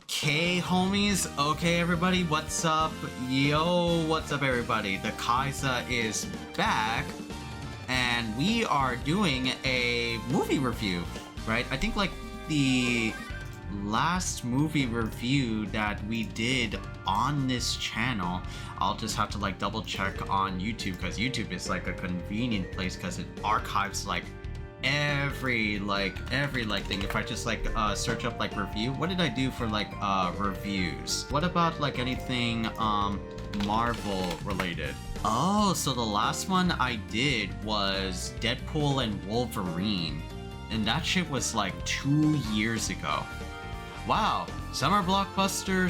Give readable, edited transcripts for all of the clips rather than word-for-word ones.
Okay, homies. Okay, everybody. What's up? Yo, what's up, everybody? The Khaiza is back, and we are doing a movie review, right? I think like the last movie review that we did on this channel, I'll just have to like double check on YouTube because YouTube is like a convenient place because it archives like every thing. If I just like search up like review, what did I do for like reviews? What about like anything Marvel related? Oh, so the last one I did was Deadpool and Wolverine, and that shit was like 2 years ago. Wow, summer blockbuster.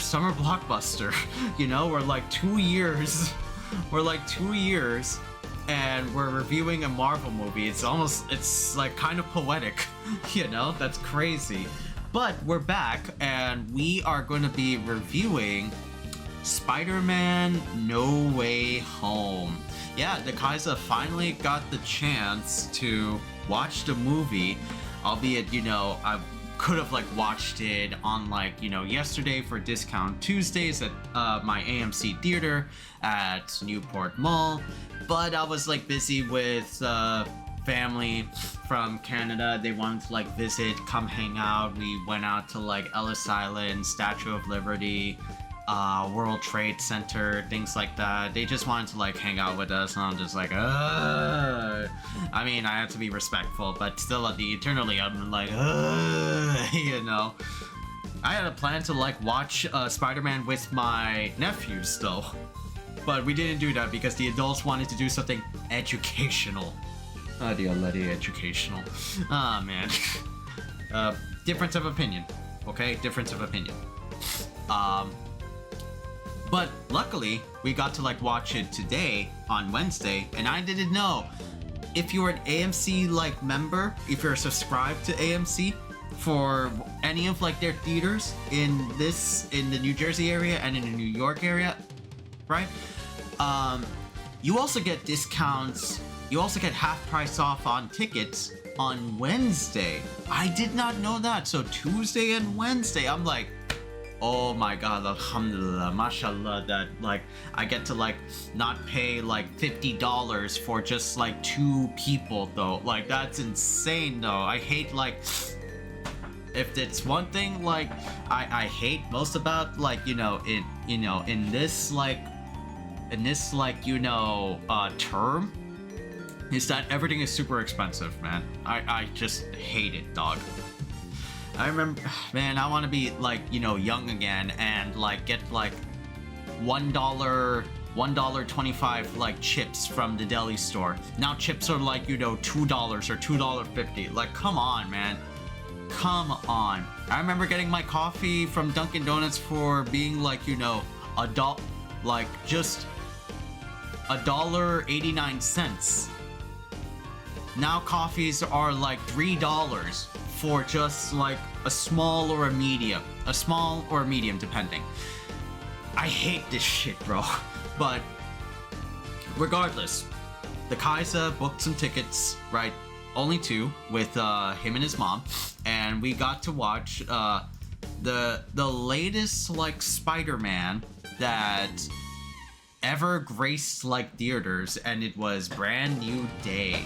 You know, we're like 2 years. We're like 2 years. And we're reviewing a Marvel movie. It's like kind of poetic, you know? That's crazy. But we're back, and we are going to be reviewing Spider-Man No Way Home. Yeah, the Khaiza finally got the chance to watch the movie, albeit, you know, I could have like watched it on like, you know, yesterday for Discount Tuesdays at my AMC theater at Newport Mall. But I was like busy with family from Canada. They wanted to like visit, come hang out. We went out to like Ellis Island, Statue of Liberty, World Trade Center, things like that. They just wanted to like hang out with us, and I'm just like, I mean, I have to be respectful, but still eternally, I'm like, you know. I had a plan to like watch Spider-Man with my nephews though. But we didn't do that because the adults wanted to do something educational. Oh dear, lady, educational. Ah, man. Difference of opinion. Okay, difference of opinion. But luckily, we got to like watch it today on Wednesday, and I didn't know if you're an AMC like member, if you're subscribed to AMC for any of like their theaters in the New Jersey area and in the New York area, right? You also get discounts. You also get half price off on tickets on Wednesday. I did not know that. So Tuesday and Wednesday, I'm like, oh my god, alhamdulillah, mashallah, that like I get to like not pay like $50 for just like 2 people though. Like that's insane though. I hate like, if it's one thing like I hate most about like, in this term, is that everything is super expensive, man. I just hate it, dog. I remember, man, I want to be like, young again and like get like $1.25 like chips from the deli store. Now chips are like, $2 or $2.50. Like, come on, man. Come on. I remember getting my coffee from Dunkin' Donuts for being like, like just $1.89. Now coffees are like $3 for just like a small or a medium depending. I hate this shit, bro. But regardless, the Khaiza booked some tickets, right? Only 2 with him and his mom, and we got to watch the latest like Spider-Man that ever graced like theaters, and it was Brand New Day.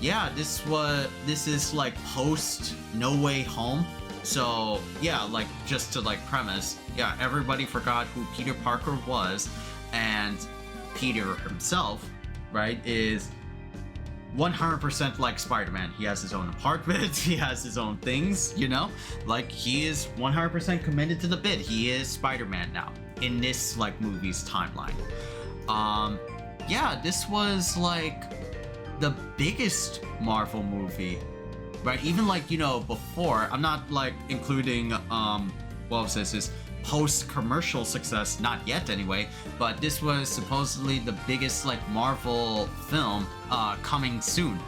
Yeah, this is like post No Way Home. So yeah, like just to like premise, yeah, everybody forgot who Peter Parker was, and Peter himself, right, is 100% like Spider-Man. He has his own apartment, he has his own things, like he is 100% committed to the bit. He is Spider-Man now in this like movie's timeline. Yeah, this was like the biggest Marvel movie, right? Even like, before, I'm not like including this post-commercial success, not yet anyway, but this was supposedly the biggest like Marvel film coming soon,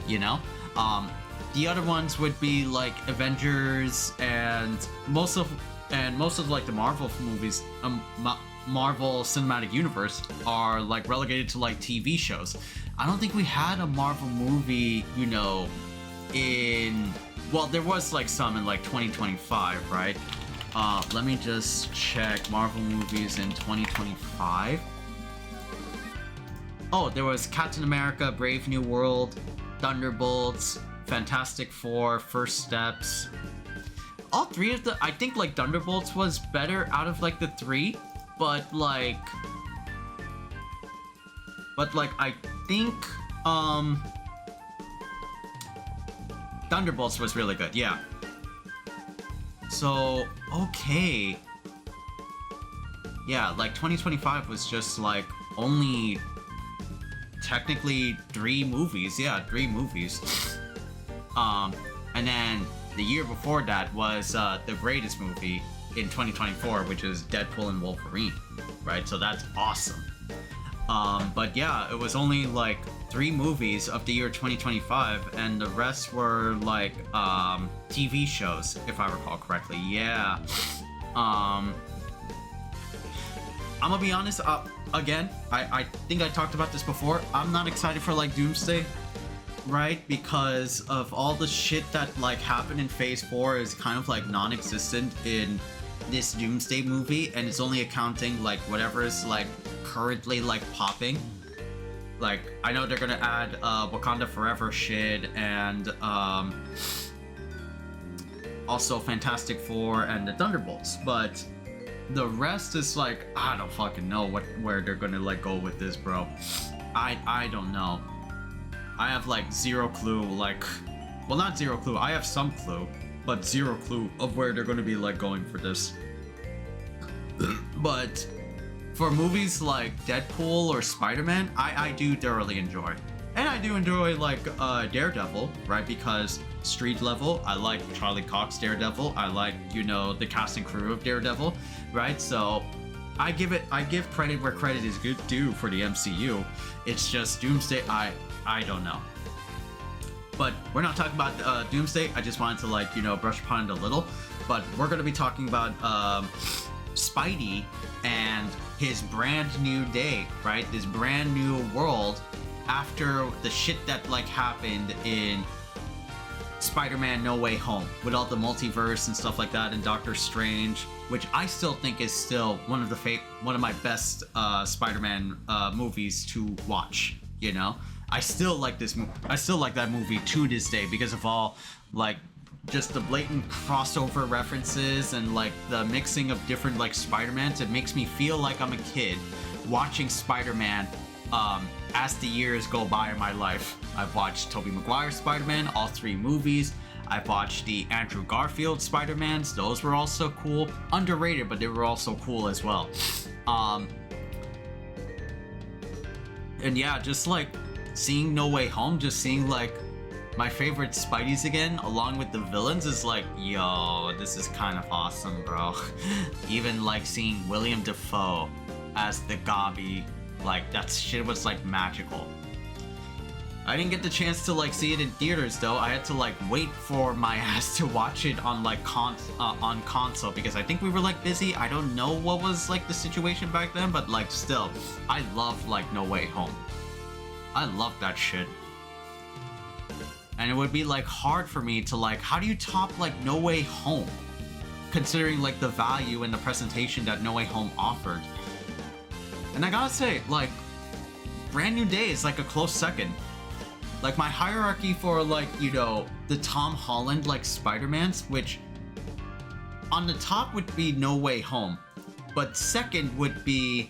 the other ones would be like Avengers, and most of like the Marvel movies, Marvel Cinematic Universe, are like relegated to like TV shows. I don't think we had a Marvel movie, well, there was like some in like 2025, right? Let me just check Marvel movies in 2025. Oh, there was Captain America, Brave New World, Thunderbolts, Fantastic Four, First Steps. All three of the, I think like Thunderbolts was better out of like the three, but like I think Thunderbolts was really good, yeah. So, okay. Yeah, like 2025 was just like only technically 3 movies. Yeah, 3 movies. And then the year before that was the greatest movie in 2024, which is Deadpool and Wolverine, right? So that's awesome. But yeah, it was only like 3 movies of the year 2025, and the rest were like TV shows, if I recall correctly. Yeah. I'm gonna be honest. Again, I think I talked about this before. I'm not excited for like Doomsday, right? Because of all the shit that like happened in Phase 4 is kind of like non-existent in this Doomsday movie, and it's only accounting like whatever is like currently like popping. Like, I know they're gonna add Wakanda Forever shit, and also Fantastic Four and the Thunderbolts, but the rest is like, I don't fucking know where they're gonna like go with this, bro. I don't know. I have like zero clue, like, well, not zero clue, I have some clue, but zero clue of where they're gonna be like going for this. But for movies like Deadpool or Spider-Man, I do thoroughly enjoy. And I do enjoy like Daredevil, right? Because street level, I like Charlie Cox Daredevil. I like, you know, the cast and crew of Daredevil, right? So I give credit where credit is due for the MCU. It's just Doomsday, I don't know. But we're not talking about Doomsday. I just wanted to like, you know, brush upon it a little. But we're gonna be talking about Spidey and his brand new day, right? This brand new world after the shit that like happened in Spider-Man No Way Home with all the multiverse and stuff like that, and Doctor Strange, which I still think is still one of my best Spider-Man movies to watch. You know, I still like this movie. I still like that movie to this day because of all like just the blatant crossover references and like the mixing of different like Spider-Mans. It makes me feel like I'm a kid watching Spider-Man as the years go by in my life. I've watched Tobey Maguire's Spider-Man, all 3 movies. I've watched the Andrew Garfield Spider-Mans. Those were also cool. Underrated, but they were also cool as well. And yeah, just like seeing No Way Home, just seeing like my favorite Spideys again, along with the villains, is like, yo, this is kind of awesome, bro. Even like seeing William Dafoe as the Gabi, like that shit was like magical. I didn't get the chance to like see it in theaters though. I had to like wait for my ass to watch it on like on console because I think we were like busy. I don't know what was like the situation back then, but like still, I love like No Way Home. I love that shit. And it would be like hard for me to like, how do you top like No Way Home? Considering like the value and the presentation that No Way Home offered. And I gotta say, like, Brand New Day is like a close second. Like my hierarchy for like, you know, the Tom Holland like Spider-Mans, which on the top would be No Way Home. But second would be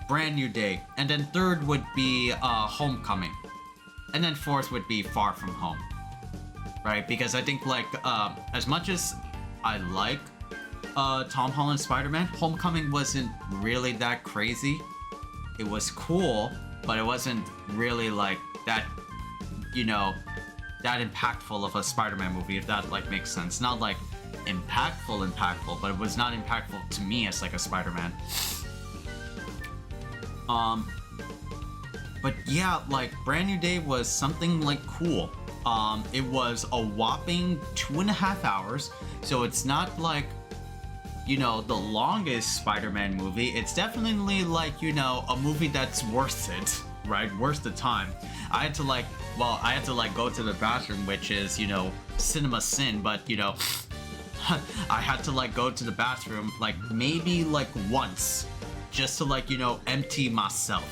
Brand New Day, and then third would be Homecoming, and then fourth would be Far From Home, right? Because I think like as much as I like Tom Holland Spider-Man, Homecoming wasn't really that crazy. It was cool, but it wasn't really like that, you know, that impactful of a Spider-Man movie, if that like makes sense. Not like impactful, but it was not impactful to me as like a Spider-Man. But yeah, like Brand New Day was something like cool. It was a whopping 2.5 hours, so it's not like, you know, the longest Spider-Man movie. It's definitely like, you know, a movie that's worth it, right? Worth the time. I had to like well, I had to like go to the bathroom, which is, cinema sin, but I had to like go to the bathroom like maybe like once just to like, empty myself.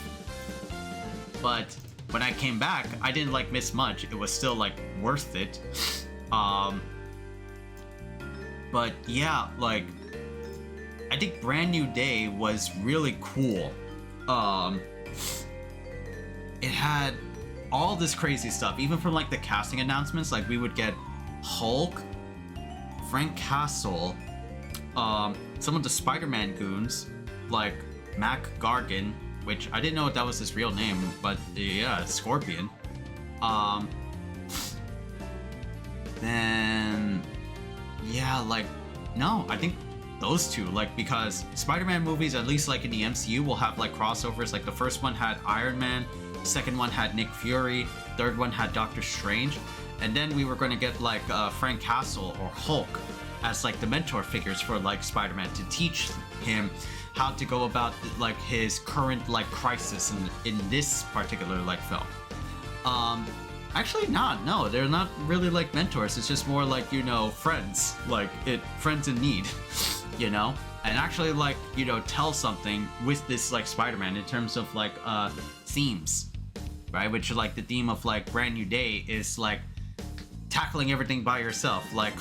But when I came back, I didn't like miss much. It was still like worth it. But yeah, like I think Brand New Day was really cool. It had all this crazy stuff, even from like the casting announcements. Like we would get Hulk, Frank Castle, some of the Spider-Man goons, like Mac Gargan, which I didn't know if that was his real name, but yeah, Scorpion. Then yeah, like no, I think those two, like, because Spider-Man movies, at least like in the MCU, will have like crossovers. Like the first one had Iron Man, second one had Nick Fury, third one had Doctor Strange, and then we were going to get like Frank Castle or Hulk as like the mentor figures for like Spider-Man to teach him how to go about like his current like crisis in this particular like film. Actually not, no, they're not really like mentors. It's just more like, friends, like friends in need, and actually like, tell something with this like Spider-Man in terms of like themes, right? Which like the theme of like Brand New Day is like tackling everything by yourself, like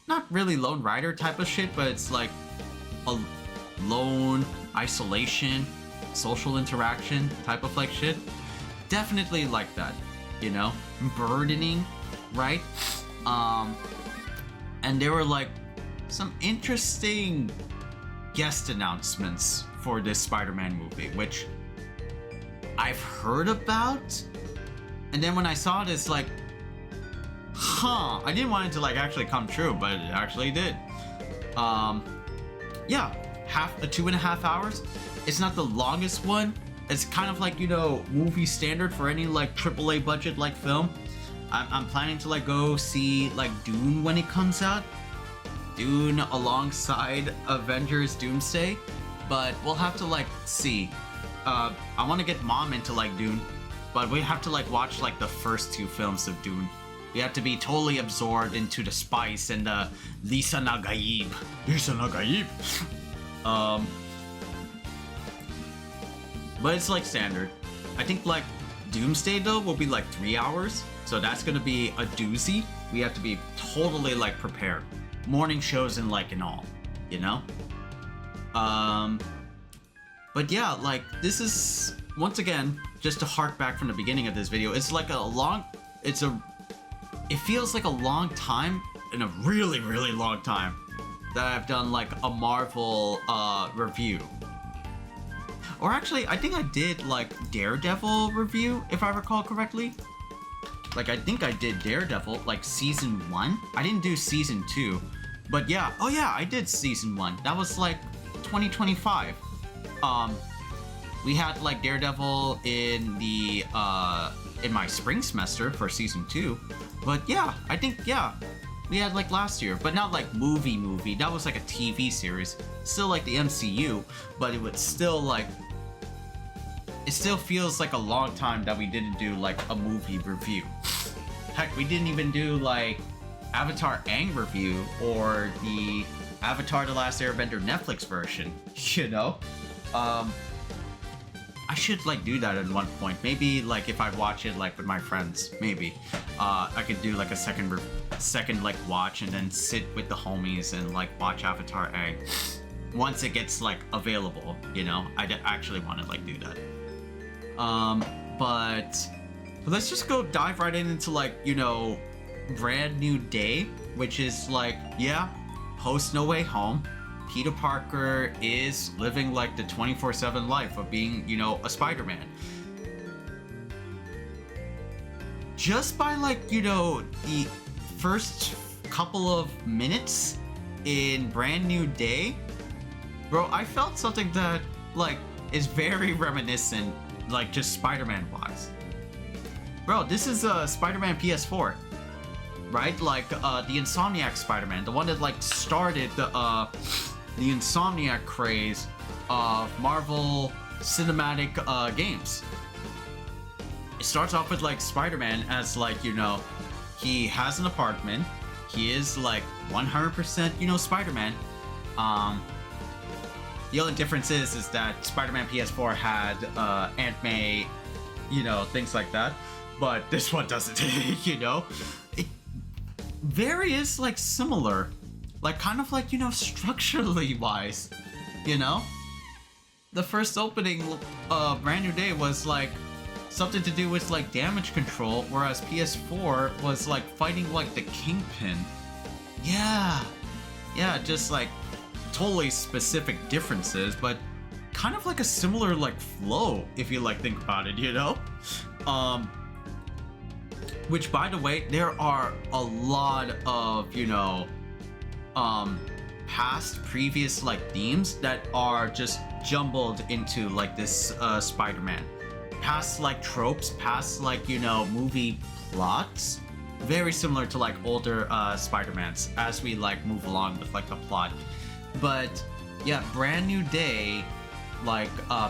not really Lone Rider type of shit, but it's like a lone isolation, social interaction type of like shit. Definitely like that, burdening, right? And there were like some interesting guest announcements for this Spider-Man movie, which I've heard about, and then when I saw it, it's like, I didn't want it to like actually come true, but it actually did. Yeah, 2.5 hours. It's not the longest one. It's kind of like, movie standard for any like AAA budget like film. I'm planning to like go see like Dune when it comes out. Dune alongside Avengers Doomsday, but we'll have to like see. I want to get Mom into like Dune, but we have to like watch like the first 2 films of Dune. We have to be totally absorbed into the spice and the Lisa Nagaib. But it's like standard. I think like Doomsday though will be like 3 hours, so that's gonna be a doozy. We have to be totally like prepared. Morning shows and like and all, But yeah, like this is once again just to hark back from the beginning of this video. It's like it feels like a long time, and a really, really long time that I've done like a Marvel review. Or actually, I think I did like Daredevil review, if I recall correctly. Like I think I did Daredevil like season 1. I didn't do season 2, but yeah. Oh yeah, I did season 1. That was like 2025. We had like Daredevil in the in my spring semester for season 2. But yeah, I think we had like last year, but not like movie. That was like a TV series. Still like the MCU, but it would still like, it still feels like a long time that we didn't do like a movie review. Heck, we didn't even do like Avatar Aang review or the Avatar The Last Airbender Netflix version, I should like do that at one point. Maybe like if I watch it like with my friends, maybe I could do like a second like watch and then sit with the homies and like watch Avatar Aang once it gets like available. I actually want to like do that. But let's just go dive right into like Brand New Day, which is like post No Way Home. Peter Parker is living like the 24/7 life of being, a Spider-Man. Just by like, the first couple of minutes in Brand New Day, bro, I felt something that like is very reminiscent, like just Spider-Man wise. Bro, this is Spider-Man PS4, right? Like the Insomniac Spider-Man, the one that like started the Insomniac craze of Marvel cinematic games. it starts off with like Spider-Man as like, you know, he has an apartment. He is like 100%, you know, Spider-Man. The only difference is that Spider-Man PS4 had Aunt May, you know, things like that. But this one doesn't, you know? It very is like similar. Like kind of like, you know, structurally wise, you know? The first opening, Brand New Day was like something to do with like damage control, whereas PS4 was like fighting like the Kingpin. Yeah, just like totally specific differences, but kind of like a similar like flow if you like think about it, you know? Which by the way, there are a lot of, you know, previous like themes that are just jumbled into like this Spider-Man. Past like tropes, past like, you know, movie plots, very similar to like older Spider-Mans as we like move along with like the plot. But yeah, Brand New Day like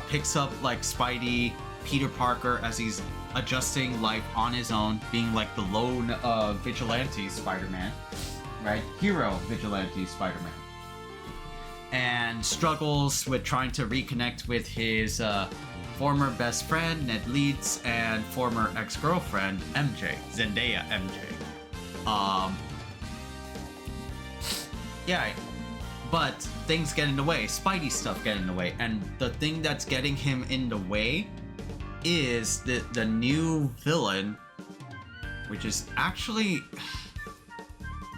picks up like Spidey, Peter Parker as he's adjusting life on his own, being like the lone vigilante Spider-Man, right? Hero vigilante Spider-Man. And struggles with trying to reconnect with his former best friend, Ned Leeds, and former ex-girlfriend, MJ, Zendaya MJ. Yeah, but things get in the way. Spidey stuff get in the way. And the thing that's getting him in the way is the new villain, which is actually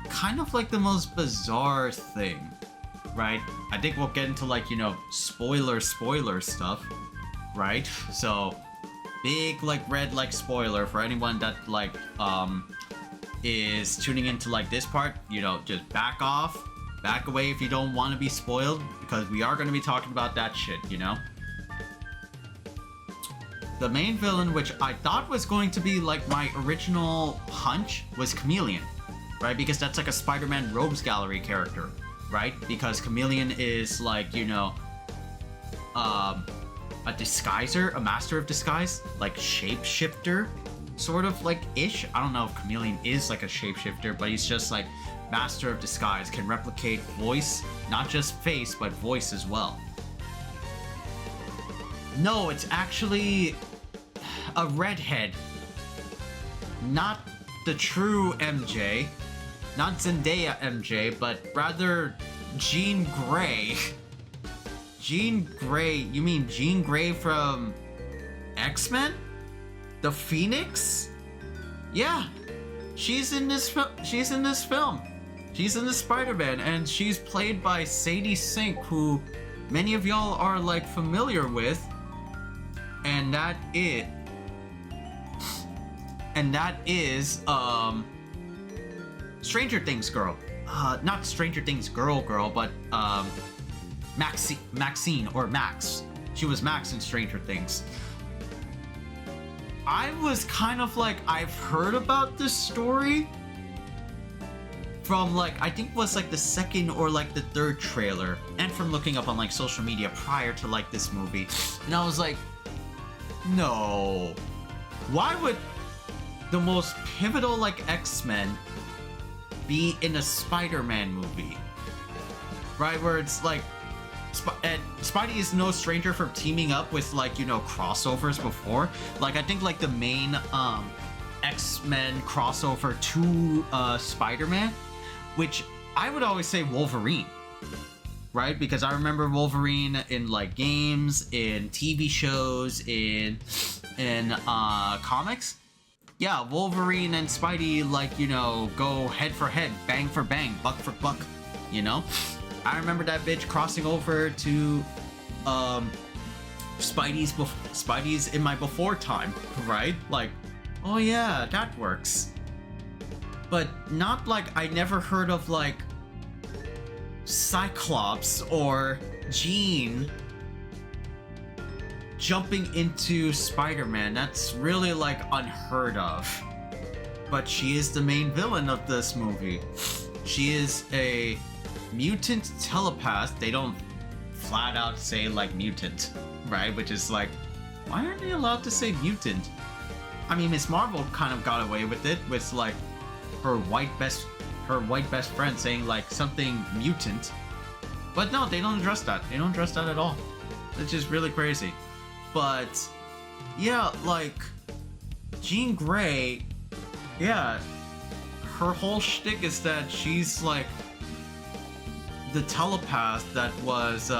kind of like the most bizarre thing, right? I think we'll get into like, you know, spoiler stuff, right? So big like red like spoiler for anyone that like is tuning into like this part, you know, just back away if you don't want to be spoiled, because we are going to be talking about that shit, you know? The main villain, which I thought was going to be like my original hunch, was Chameleon, right? Because that's like a Spider-Man Rogues Gallery character, right? Because Chameleon is like, you know, a disguiser, a master of disguise, like shapeshifter, sort of like ish. I don't know if Chameleon is like a shapeshifter, but he's just like master of disguise, can replicate voice, not just face, but voice as well. No, it's actually a redhead. Not the true MJ. Not Zendaya MJ, but rather Jean Grey. Jean Grey? You mean Jean Grey from X-Men? The Phoenix? Yeah. She's in this film. She's in the Spider-Man, and she's played by Sadie Sink, who many of y'all are like familiar with. And that is Stranger Things girl. Not Stranger Things girl, but Maxine or Max. She was Max in Stranger Things. I was kind of like, I've heard about this story from like, I think it was like the second or like the third trailer, and from looking up on like social media prior to like this movie, and I was like, no, why would the most pivotal like X-Men be in a Spider-Man movie, right? Where it's like Spidey is no stranger for teaming up with like, you know, crossovers before. Like I think like the main X-Men crossover to Spider-Man, which I would always say Wolverine, right? Because I remember Wolverine in like games, in TV shows, in comics. Yeah, Wolverine and Spidey, like, you know, go head for head, bang for bang, buck for buck, you know? I remember that bitch crossing over to Spidey's in my before time, right? Like, oh yeah, that works. But not like, I never heard of like Cyclops or Jean jumping into Spider-Man. That's really like unheard of. But she is the main villain of this movie. She is a mutant telepath. They don't flat out say like mutant, right? Which is like, why aren't they allowed to say mutant? I mean, Miss Marvel kind of got away with it with like her white best friend saying like something mutant. But no, they don't address that. They don't address that at all. It's just really crazy. But yeah, like Jean Grey, yeah, her whole shtick is that she's like the telepath that was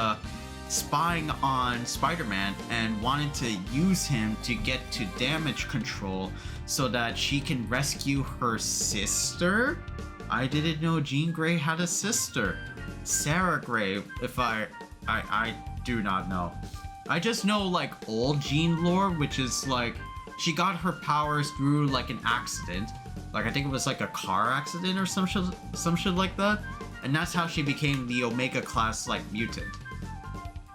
spying on Spider-Man and wanted to use him to get to damage control so that she can rescue her sister. I didn't know Jean Grey had a sister. Sarah Grey, if I do not know. I just know like old Jean lore, which is like she got her powers through like an accident. Like I think it was like a car accident or some shit like that. And that's how she became the Omega class like mutant.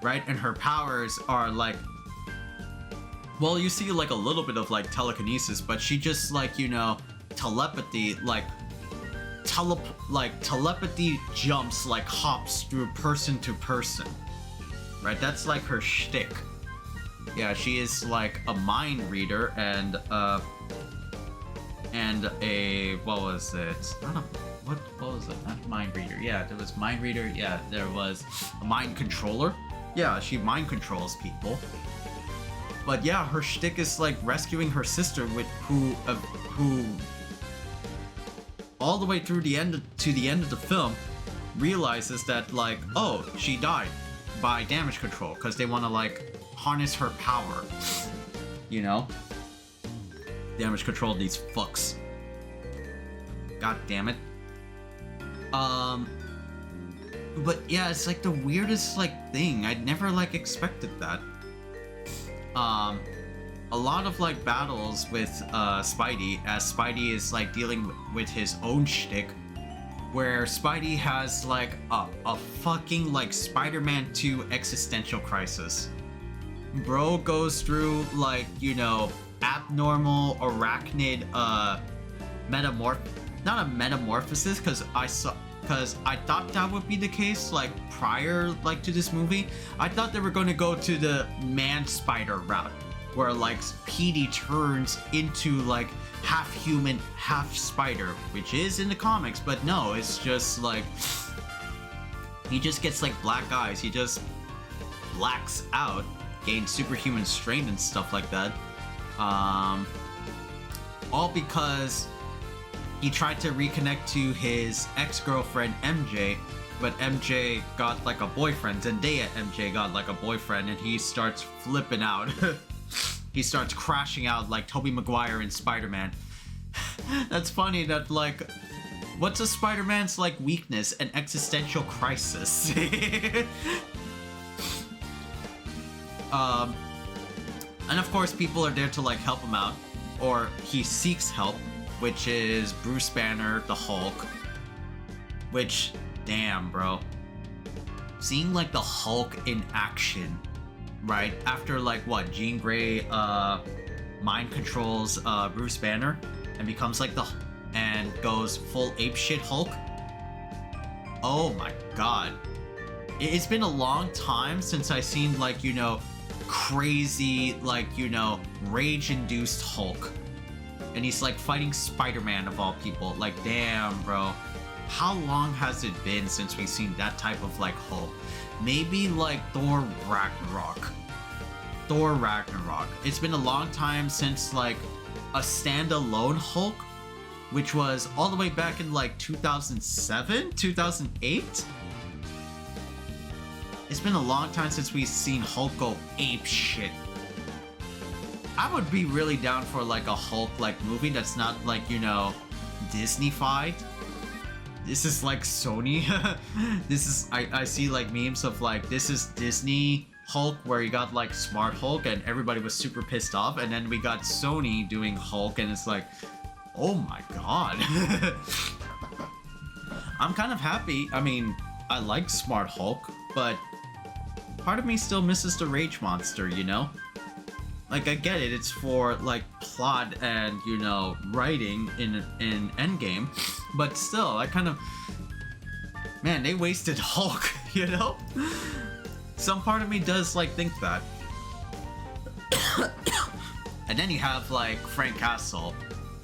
Right? And her powers are like, well, you see like a little bit of like telekinesis, but she just like, you know, telepathy, like telepathy jumps, like hops through person to person. Right? That's like her shtick. Yeah, she is like a mind reader and a, what was it? I don't know. What was it? Not mind reader. Yeah, there was mind reader. Yeah, there was a mind controller. Yeah, she mind controls people. But yeah, her shtick is like rescuing her sister, with who all the way through the end to the end of the film realizes that like, oh, she died by damage control because they want to like harness her power. You know, damage control these fucks. God damn it. But yeah, it's like the weirdest like thing. I'd never like expected that. A lot of like battles with Spidey, as Spidey is like dealing with his own shtick, where Spidey has like a fucking like Spider-Man 2 existential crisis. Bro goes through like, you know, abnormal arachnid not a metamorphosis, because I thought that would be the case like prior like to this movie. I thought they were going to go to the man spider route, where like Petey turns into like half human, half spider, which is in the comics, but no, it's just like he just gets like black eyes, he just blacks out, gains superhuman strength and stuff like that. All because he tried to reconnect to his ex-girlfriend MJ, but MJ got like a boyfriend. Zendaya MJ got like a boyfriend, and he starts flipping out. He starts crashing out like Tobey Maguire in Spider-Man. That's funny that like, what's a Spider-Man's like weakness? An existential crisis. And of course people are there to like help him out, or he seeks help, which is Bruce Banner, the Hulk. Which, damn, bro. Seeing like the Hulk in action, right? After like what, Jean Grey mind controls Bruce Banner and becomes like and goes full apeshit Hulk. Oh my god. It's been a long time since I've seen like, you know, crazy like, you know, rage-induced Hulk. And he's like fighting Spider-Man of all people. Like, damn, bro. How long has it been since we've seen that type of like Hulk? Maybe like Thor Ragnarok. It's been a long time since like a standalone Hulk, which was all the way back in like 2007, 2008. It's been a long time since we've seen Hulk go ape shit. I would be really down for like a Hulk like movie that's not like, you know, Disney-fied. This is like Sony. This is, I see like memes of like, this is Disney Hulk, where you got like Smart Hulk and everybody was super pissed off, and then we got Sony doing Hulk and it's like, oh my god. I'm kind of happy. I mean, I like Smart Hulk, but part of me still misses the Rage Monster, you know? Like, I get it, it's for, like, plot and, you know, writing in Endgame, but still, I kind of... Man, they wasted Hulk, you know? Some part of me does, like, think that. And then you have like Frank Castle,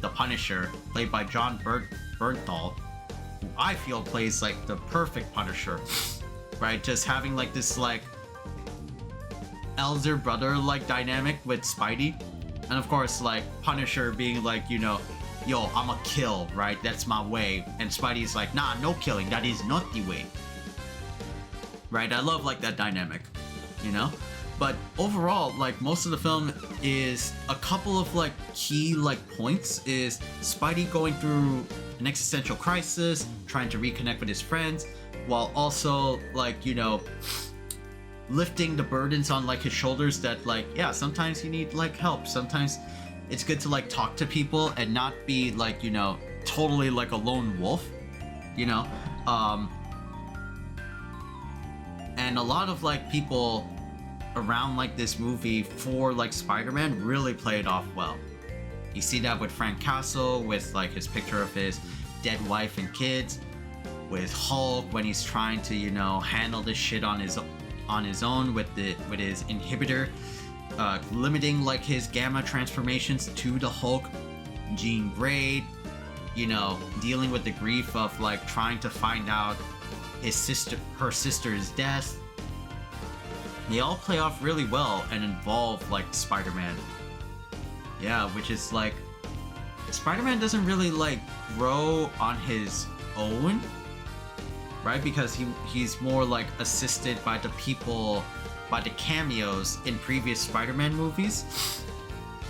the Punisher, played by John Bernthal, who I feel plays like the perfect Punisher, right? Just having like this like elder brother like dynamic with Spidey, and of course like Punisher being like, you know, yo, I'ma kill, right? That's my way. And Spidey's like, nah, no killing, that is not the way. Right? I love like that dynamic, you know? But overall, like most of the film is a couple of like key like points is Spidey going through an existential crisis, trying to reconnect with his friends, while also like, you know, lifting the burdens on like his shoulders that like, yeah, sometimes you need like help. Sometimes it's good to like talk to people and not be like, you know, totally like a lone wolf, you know? And a lot of like people around like this movie for like Spider-Man really play it off well. You see that with Frank Castle, with like his picture of his dead wife and kids, with Hulk when he's trying to, you know, handle this shit on his own with his inhibitor, limiting like his gamma transformations to the Hulk. Jean Grey, you know, dealing with the grief of like trying to find out her sister's death. They all play off really well and involve like Spider-Man. Yeah, which is like Spider-Man doesn't really like grow on his own, right? Because he's more like assisted by the people, by the cameos in previous Spider-Man movies.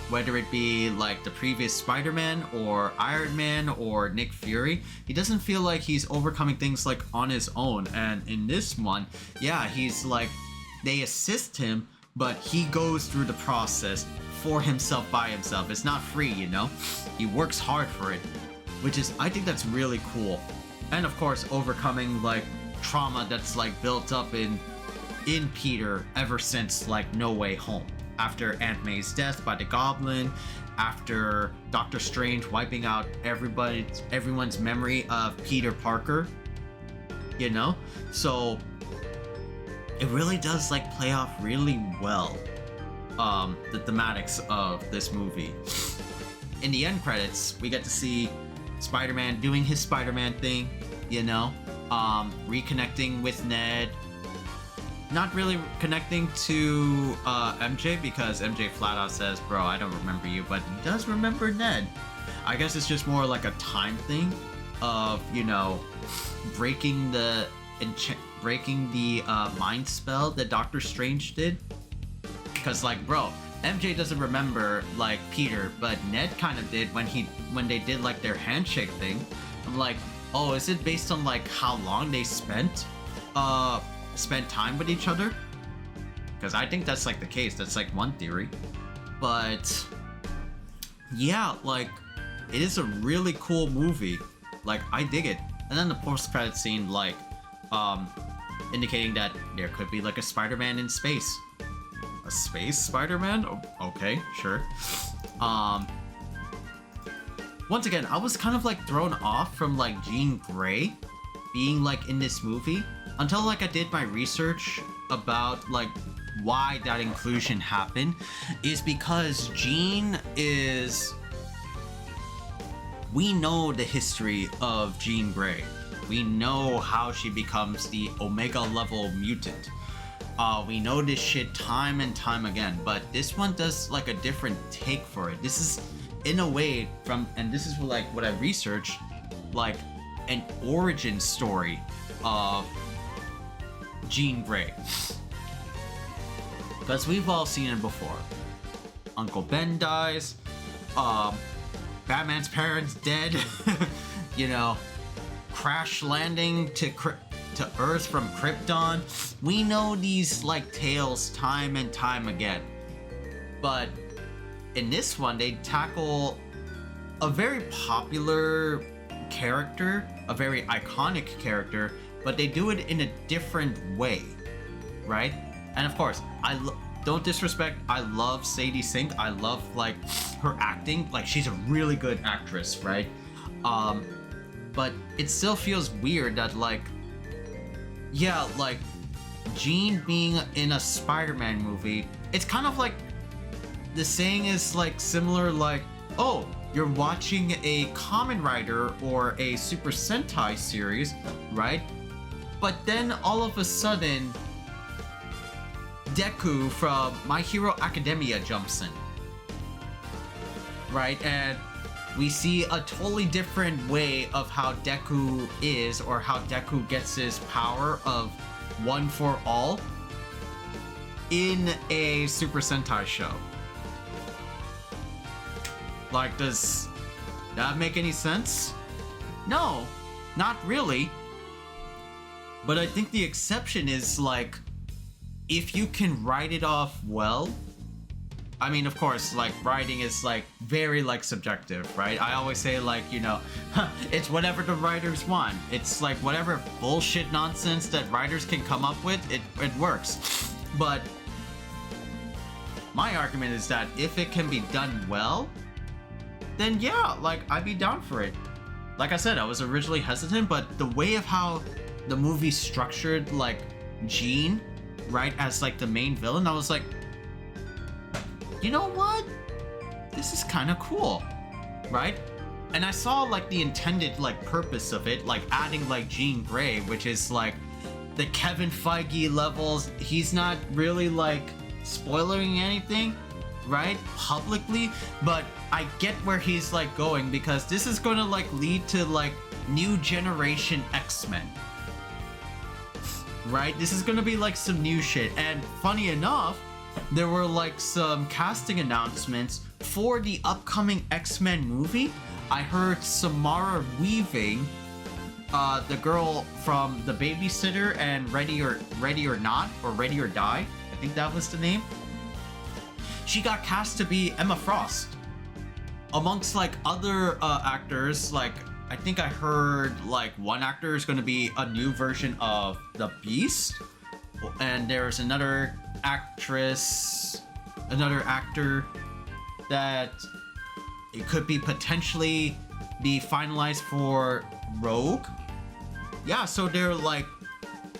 Whether it be like the previous Spider-Man or Iron Man or Nick Fury, he doesn't feel like he's overcoming things like on his own. And in this one, yeah, he's like, they assist him, but he goes through the process for himself by himself. It's not free, you know? He works hard for it, which is, I think that's really cool. And of course, overcoming like trauma that's like built up in Peter ever since like No Way Home. After Aunt May's death by the Goblin, after Doctor Strange wiping out everyone's memory of Peter Parker, you know? So it really does like play off really well the thematics of this movie. In the end credits, we get to see Spider-Man doing his Spider-Man thing, you know, reconnecting with Ned. Not really connecting to MJ because MJ flat out says, bro, I don't remember you, but he does remember Ned. I guess it's just more like a time thing of, you know, breaking the mind spell that Doctor Strange did. Because like, bro, MJ doesn't remember like Peter, but Ned kind of did when they did like their handshake thing. I'm like, oh, is it based on like how long they spent time with each other? Because I think that's like the case. That's like one theory. But yeah, like it is a really cool movie. Like I dig it. And then the post-credit scene, like indicating that there could be like a Spider-Man in space. A space Spider-Man? Oh, okay, sure. Once again, I was kind of like thrown off from like Jean Grey being like in this movie until like I did my research about like why that inclusion happened. Is because Jean is, we know the history of Jean Grey. We know how she becomes the Omega level mutant. We know this shit time and time again, but this one does like a different take for it. This is in a way and this is like what I researched, like an origin story of Jean Grey. Because we've all seen it before. Uncle Ben dies, Batman's parents dead, you know, crash landing to Earth from Krypton. We know these like tales time and time again. But in this one, they tackle a very popular character, a very iconic character, but they do it in a different way, right? And of course, don't disrespect, I love Sadie Sink. I love like her acting. Like she's a really good actress, right? But it still feels weird that like, yeah, like Jean being in a Spider-Man movie, it's kind of like the saying is like similar, like, oh, you're watching a Kamen Rider or a Super Sentai series, right? But then all of a sudden, Deku from My Hero Academia jumps in, right? And we see a totally different way of how Deku is, or how Deku gets his power of one for all in a Super Sentai show. Like, does that make any sense? No, not really. But I think the exception is, like, if you can write it off well. I mean, of course, like, writing is, like, very, like, subjective, right? I always say, like, you know, it's whatever the writers want. It's, like, whatever bullshit nonsense that writers can come up with, it works. But my argument is that if it can be done well, then yeah, like, I'd be down for it. Like I said, I was originally hesitant, but the way of how the movie structured, like, Jean, right, as, like, the main villain, I was like, you know what? This is kind of cool, right? And I saw, like, the intended, like, purpose of it, like, adding, like, Jean Grey, which is, like, the Kevin Feige levels. He's not really, like, spoiling anything, right, publicly, but I get where he's, like, going, because this is gonna, like, lead to, like, new generation X-Men, right? This is gonna be, like, some new shit. And funny enough, there were, like, some casting announcements for the upcoming X-Men movie. I heard Samara Weaving, the girl from The Babysitter and Ready or Not, or Ready or Die, I think that was the name. She got cast to be Emma Frost. Amongst, like, other actors, like, I think I heard, like, one actor is going to be a new version of the Beast. And there's another actress, another actor that it could be potentially be finalized for Rogue. Yeah, so they're, like,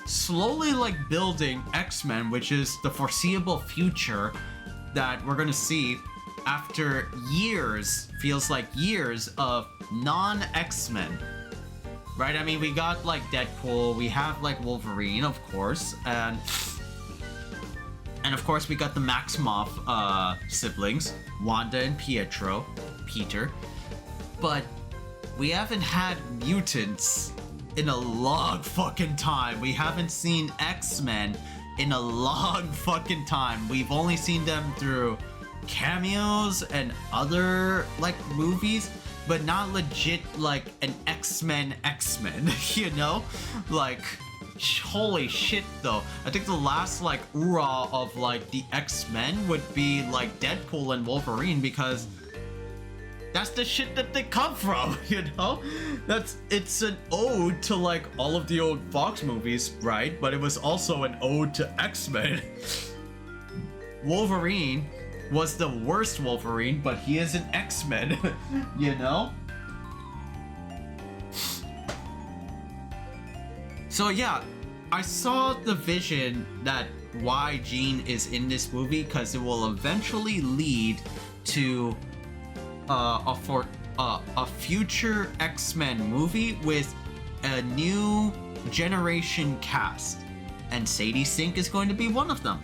slowly, like, building X-Men, which is the foreseeable future that we're gonna see after years, feels like years, of non-X-Men, right? I mean, we got, like, Deadpool, we have, like, Wolverine, of course, and of course we got the Maximoff siblings, Wanda and Peter, but we haven't had mutants in a long fucking time. We haven't seen X-Men in a long fucking time. We've only seen them through cameos and other, like, movies, but not legit, like, an X-Men, you know? Like, holy shit, though. I think the last, like, hoorah of, like, the X-Men would be, like, Deadpool and Wolverine, because that's the shit that they come from, you know? It's an ode to, like, all of the old Fox movies, right? But it was also an ode to X-Men. Wolverine was the worst Wolverine, but he is an X-Men, you know? So yeah, I saw the vision that why Jean is in this movie, because it will eventually lead to a future X-Men movie with a new generation cast, and Sadie Sink is going to be one of them.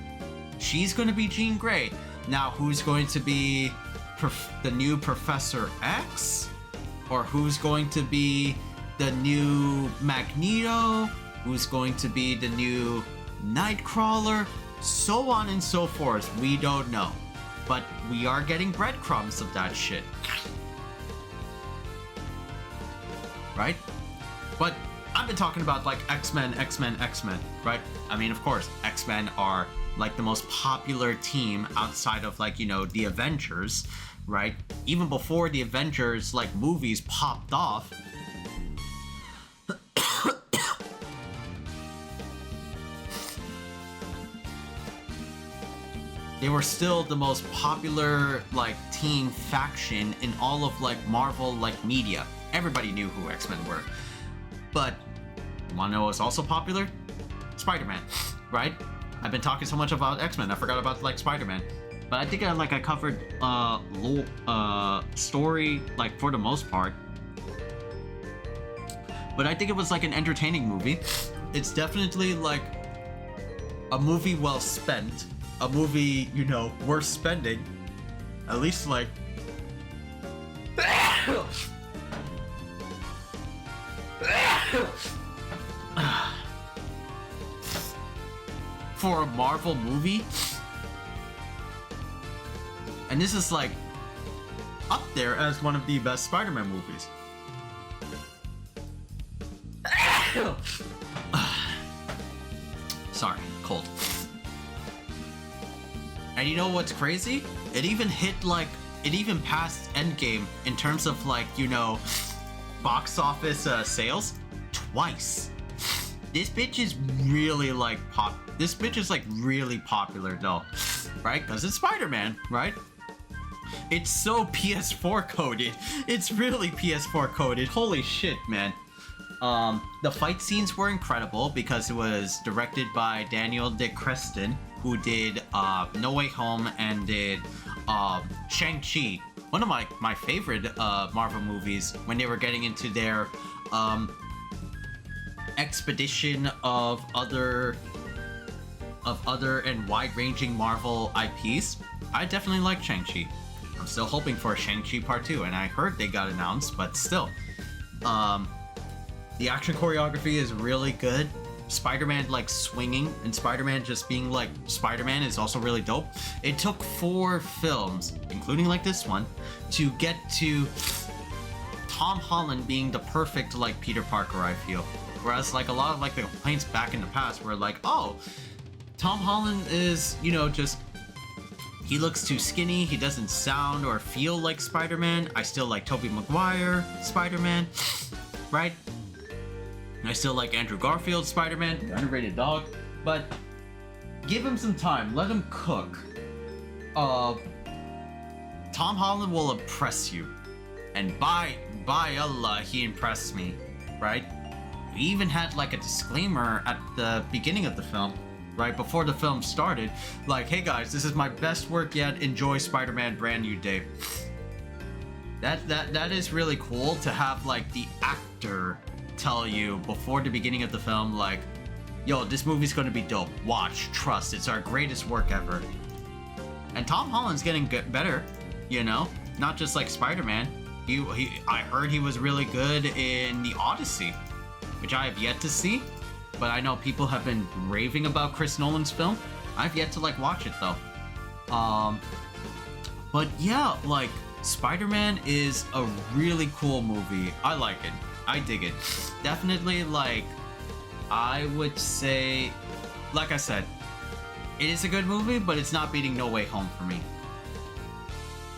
She's going to be Jean Grey. Now, who's going to be the new Professor X? Or who's going to be the new Magneto? Who's going to be the new Nightcrawler? So on and so forth. We don't know. But we are getting breadcrumbs of that shit. Right? But I've been talking about, like, X-Men, right? I mean, of course, X-Men are, like, the most popular team outside of, like, you know, the Avengers, right? Even before the Avengers, like, movies popped off, they were still the most popular, like, team faction in all of, like, Marvel, like, media. Everybody knew who X-Men were. But, you wanna know what's also popular? Spider-Man, right? I've been talking so much about X-Men, I forgot about, like, Spider-Man. But I think I covered story like for the most part. But I think it was like an entertaining movie. It's definitely like a movie well spent, a movie, you know, worth spending. At least like for a Marvel movie. And this is like up there as one of the best Spider-Man movies. Sorry, cold. And you know what's crazy? It even passed Endgame in terms of like, you know, box office sales twice. This bitch is really like This bitch is like really popular though, right? Because it's Spider-Man, right? It's so PS4 coded. It's really PS4 coded. Holy shit, man. The fight scenes were incredible because it was directed by Daniel DeCreston, who did No Way Home and did Shang-Chi, one of my favorite Marvel movies, when they were getting into their expedition of other and wide-ranging Marvel IPs. I definitely like Shang-Chi. I'm still hoping for Shang-Chi Part 2, and I heard they got announced, but still. The action choreography is really good. Spider-Man like swinging and Spider-Man just being like Spider-Man is also really dope. It took 4 films, including like this one, to get to Tom Holland being the perfect like Peter Parker, I feel. Whereas like a lot of like the complaints back in the past were like, oh, Tom Holland is, you know, just he looks too skinny, he doesn't sound or feel like Spider-Man. I still like Tobey Maguire Spider-Man, right? I still like Andrew Garfield Spider-Man, the underrated dog, but give him some time, let him cook. Tom Holland will impress you, and by Allah, he impressed me, right? He even had like a disclaimer at the beginning of the film, right before the film started, like, hey guys, this is my best work yet, enjoy Spider-Man Brand New Day. That is really cool to have like the actor tell you before the beginning of the film, like, yo, this movie's gonna be dope, watch, trust, it's our greatest work ever. And Tom Holland's getting better, you know, not just like Spider-Man. I heard he was really good in The Odyssey, which I have yet to see, but I know people have been raving about Chris Nolan's film. I've yet to like watch it though. But yeah, like Spider-Man is a really cool movie. I like it. I dig it. Definitely, like, I would say, like I said, it is a good movie, but it's not beating No Way Home for me.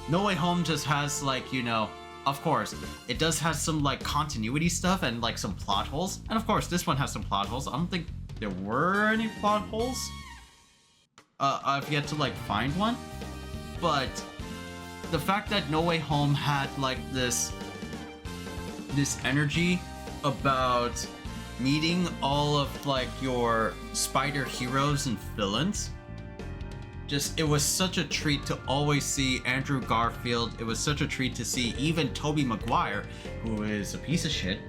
No Way Home just has, like, you know, of course, it does have some, like, continuity stuff and, like, some plot holes. And, of course, this one has some plot holes. I don't think there were any plot holes. I've yet to, like, find one. But the fact that No Way Home had, like, this energy about meeting all of like your spider heroes and villains, just, it was such a treat to always see Andrew Garfield. It was such a treat to see even Tobey Maguire, who is a piece of shit.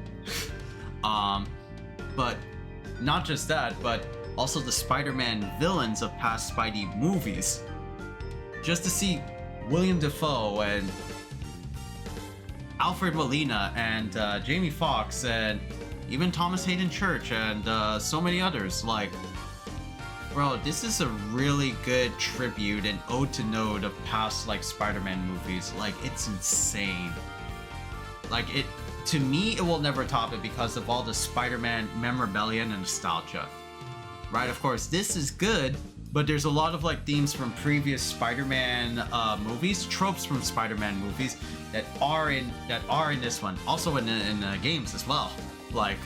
But not just that, but also the Spider-Man villains of past Spidey movies. Just to see William Dafoe and Alfred Molina and Jamie Foxx and even Thomas Hayden Church and so many others. Like, bro, this is a really good tribute and ode to node of past like Spider-Man movies. Like, it's insane. Like, it, to me, it will never top it because of all the Spider-Man memorabilia and nostalgia. Right? Of course, this is good, but there's a lot of like themes from previous Spider-Man movies, tropes from Spider-Man movies that are in this one, also in the games as well. Like,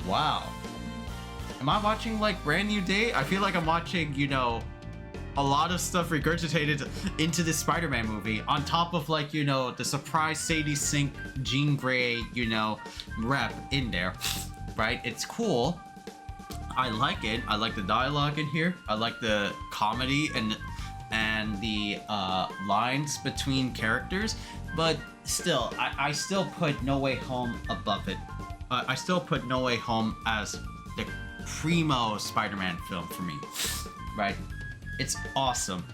wow, am I watching like Brand New Day? I feel like I'm watching, you know, a lot of stuff regurgitated into this Spider-Man movie, on top of like, you know, the surprise Sadie Sink, Jean Grey, you know, rep in there, right? It's cool. I like it. I like the dialogue in here. I like the comedy and and the lines between characters, but still, I still put No Way Home above it. I still put No Way Home as the primo Spider-Man film for me, right? It's awesome.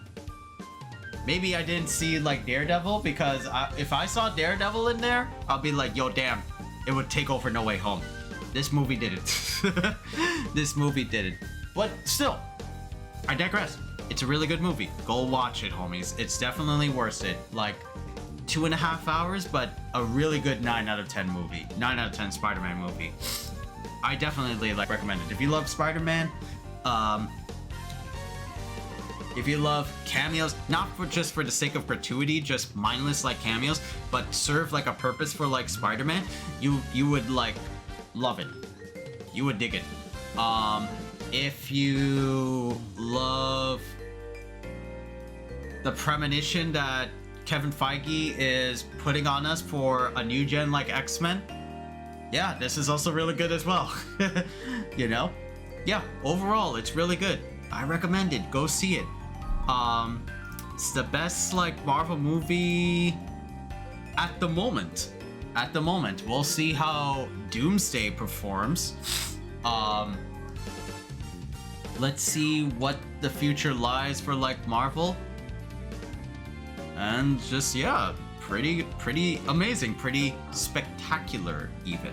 Maybe I didn't see like Daredevil, because if I saw Daredevil in there, I'll be like, yo, damn, it would take over No Way Home. This movie did it. This movie did it. But still, I digress. It's a really good movie. Go watch it, homies. It's definitely worth it. Like 2.5 hours, but a really good 9 out of 10 movie. 9 out of 10 Spider-Man movie. I definitely like recommend it. If you love Spider-Man, if you love cameos, not for just for the sake of gratuity, just mindless like cameos, but serve like a purpose for like Spider-Man, you would like love it. You would dig it. If you love the premonition that Kevin Feige is putting on us for a new gen like X-Men, yeah, this is also really good as well. You know? Yeah, overall, it's really good. I recommend it. Go see it. It's the best like Marvel movie at the moment. At the moment. We'll see how Doomsday performs. Let's see what the future lies for like Marvel. And just, yeah, pretty amazing, pretty spectacular even.